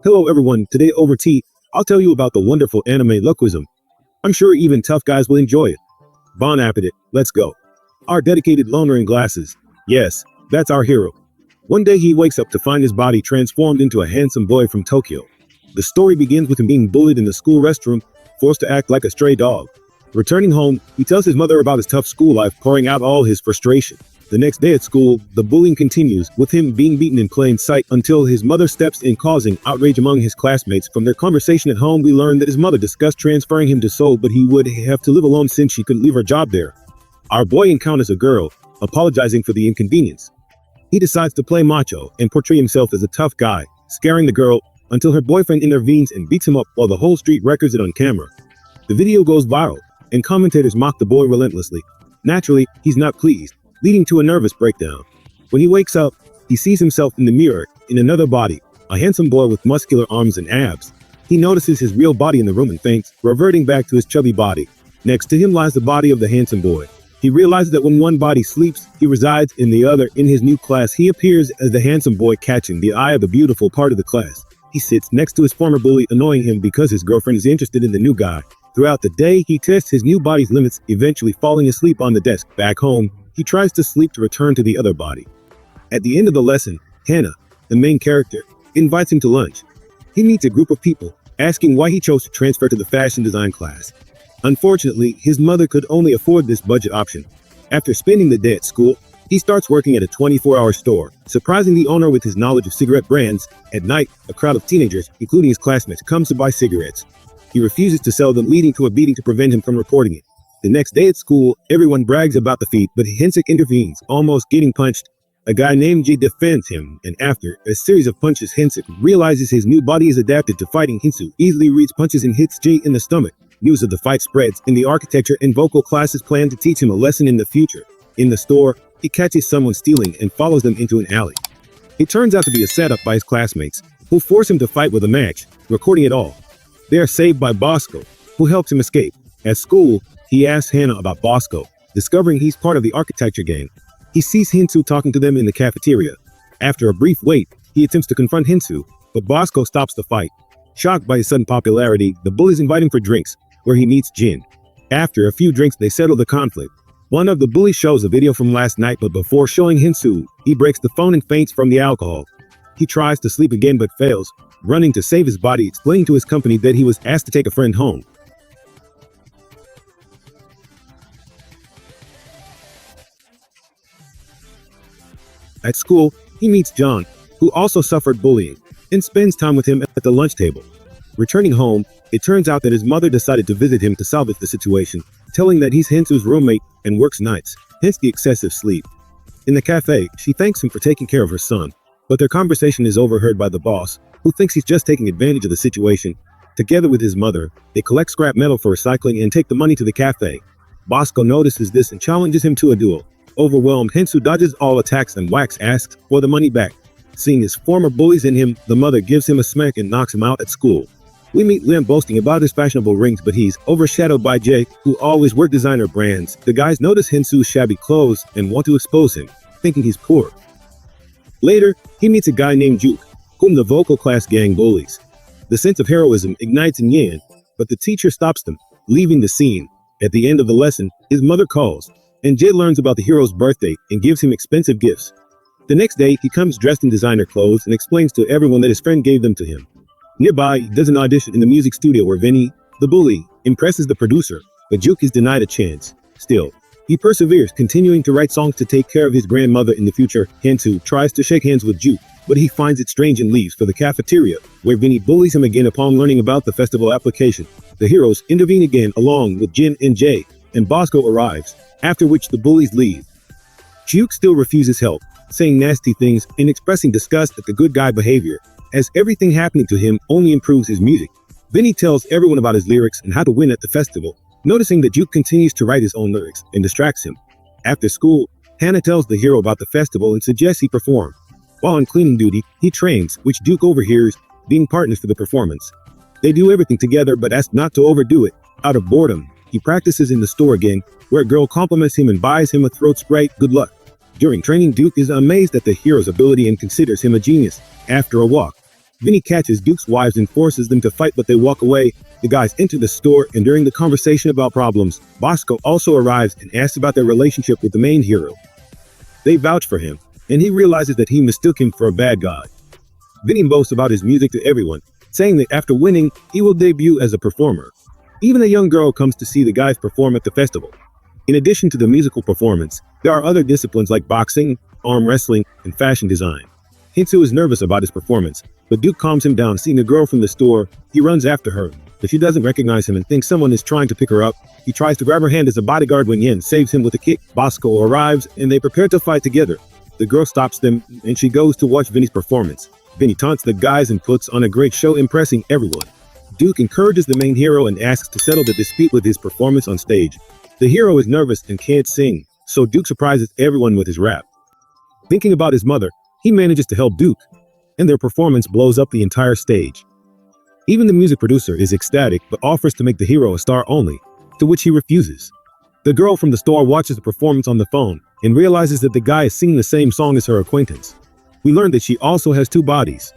Hello everyone, today over tea, I'll tell you about the wonderful anime lookism. I'm sure even tough guys will enjoy it. Bon appetit, let's go. Our dedicated loner in glasses. Yes, that's our hero. One day he wakes up to find his body transformed into a handsome boy from Tokyo. The story begins with him being bullied in the school restroom, forced to act like a stray dog. Returning home, he tells his mother about his tough school life, pouring out all his frustration. The next day at school, the bullying continues, with him being beaten in plain sight until his mother steps in, causing outrage among his classmates. From their conversation at home, we learn that his mother discussed transferring him to Seoul, but he would have to live alone since she couldn't leave her job there. Our boy encounters a girl, apologizing for the inconvenience. He decides to play macho and portray himself as a tough guy, scaring the girl until her boyfriend intervenes and beats him up while the whole street records it on camera. The video goes viral, and commentators mock the boy relentlessly. Naturally, he's not pleased, leading to a nervous breakdown. When he wakes up, he sees himself in the mirror, in another body, a handsome boy with muscular arms and abs. He notices his real body in the room and faints, reverting back to his chubby body. Next to him lies the body of the handsome boy. He realizes that when one body sleeps, he resides in the other. In his new class, he appears as the handsome boy, catching the eye of the beautiful part of the class. He sits next to his former bully, annoying him because his girlfriend is interested in the new guy. Throughout the day, he tests his new body's limits, eventually falling asleep on the desk. Back home, he tries to sleep to return to the other body. At the end of the lesson, Hannah, the main character, invites him to lunch. He meets a group of people, asking why he chose to transfer to the fashion design class. Unfortunately, his mother could only afford this budget option. After spending the day at school, he starts working at a 24-hour store, surprising the owner with his knowledge of cigarette brands. At night, a crowd of teenagers, including his classmates, comes to buy cigarettes. He refuses to sell them, leading to a beating to prevent him from reporting it. The next day at school, everyone brags about the feat, but Hinsuk intervenes, almost getting punched. A guy named G defends him, and after a series of punches, Hinsuk realizes his new body is adapted to fighting. Hinsuk easily reads punches and hits G in the stomach. News of the fight spreads, and the architecture and vocal classes plan to teach him a lesson in the future. In the store, he catches someone stealing and follows them into an alley. It turns out to be a setup by his classmates, who force him to fight with a match, recording it all. They are saved by Bosco, who helps him escape. At school, he asks Hannah about Bosco, discovering he's part of the architecture gang. He sees Hinsu talking to them in the cafeteria. After a brief wait, he attempts to confront Hinsu, but Bosco stops the fight. Shocked by his sudden popularity, the bullies invite him for drinks, where he meets Jin. After a few drinks, they settle the conflict. One of the bullies shows a video from last night, but before showing Hinsu, he breaks the phone and faints from the alcohol. He tries to sleep again but fails, running to save his body, explaining to his company that he was asked to take a friend home. At school, he meets John, who also suffered bullying, and spends time with him at the lunch table. Returning home, it turns out that his mother decided to visit him to salvage the situation, telling that he's Hinsu's roommate and works nights, hence the excessive sleep. In the cafe, she thanks him for taking care of her son, but their conversation is overheard by the boss, who thinks he's just taking advantage of the situation. Together with his mother, they collect scrap metal for recycling and take the money to the cafe. Bosco notices this and challenges him to a duel. Overwhelmed, Hinsu dodges all attacks and Wax asks for the money back. Seeing his former bullies in him, the mother gives him a smack and knocks him out at school. We meet Lim boasting about his fashionable rings, but he's overshadowed by Jay, who always wears designer brands. The guys notice Hinsu's shabby clothes and want to expose him, thinking he's poor. Later, he meets a guy named Juke, whom the vocal class gang bullies. The sense of heroism ignites in Yan, but the teacher stops them, leaving the scene. At the end of the lesson, his mother calls, and Jay learns about the hero's birthday and gives him expensive gifts. The next day, he comes dressed in designer clothes and explains to everyone that his friend gave them to him. Nearby, he does an audition in the music studio where Vinny, the bully, impresses the producer, but Juke is denied a chance. Still, he perseveres, continuing to write songs to take care of his grandmother in the future. Hansu tries to shake hands with Juke, but he finds it strange and leaves for the cafeteria, where Vinny bullies him again upon learning about the festival application. The heroes intervene again along with Jin and Jay, and Bosco arrives, after which the bullies leave. Juke still refuses help, saying nasty things and expressing disgust at the good guy behavior, as everything happening to him only improves his music. Vinny tells everyone about his lyrics and how to win at the festival, noticing that Juke continues to write his own lyrics and distracts him. After school, Hannah tells the hero about the festival and suggests he perform. While on cleaning duty, he trains, which Duke overhears, being partners for the performance. They do everything together but ask not to overdo it. Out of boredom, he practices in the store again, where a girl compliments him and buys him a throat spray. Good luck. During training, Duke is amazed at the hero's ability and considers him a genius. After a walk, Vinny catches Duke's wives and forces them to fight, but they walk away. The guys enter the store, and during the conversation about problems, Bosco also arrives and asks about their relationship with the main hero. They vouch for him, and he realizes that he mistook him for a bad guy. Vinny boasts about his music to everyone, saying that after winning, he will debut as a performer. Even a young girl comes to see the guys perform at the festival. In addition to the musical performance, there are other disciplines like boxing, arm wrestling, and fashion design. Hinsu is nervous about his performance, but Duke calms him down. Seeing a girl from the store, he runs after her, but she doesn't recognize him and thinks someone is trying to pick her up. He tries to grab her hand as a bodyguard when Yen saves him with a kick. Bosco arrives, and they prepare to fight together. The girl stops them, and she goes to watch Vinny's performance. Vinny taunts the guys and puts on a great show, impressing everyone. Duke encourages the main hero and asks to settle the dispute with his performance on stage. The hero is nervous and can't sing, so Duke surprises everyone with his rap. Thinking about his mother, he manages to help Duke, and their performance blows up the entire stage. Even the music producer is ecstatic but offers to make the hero a star only, to which he refuses. The girl from the store watches the performance on the phone and realizes that the guy is singing the same song as her acquaintance. We learn that she also has two bodies,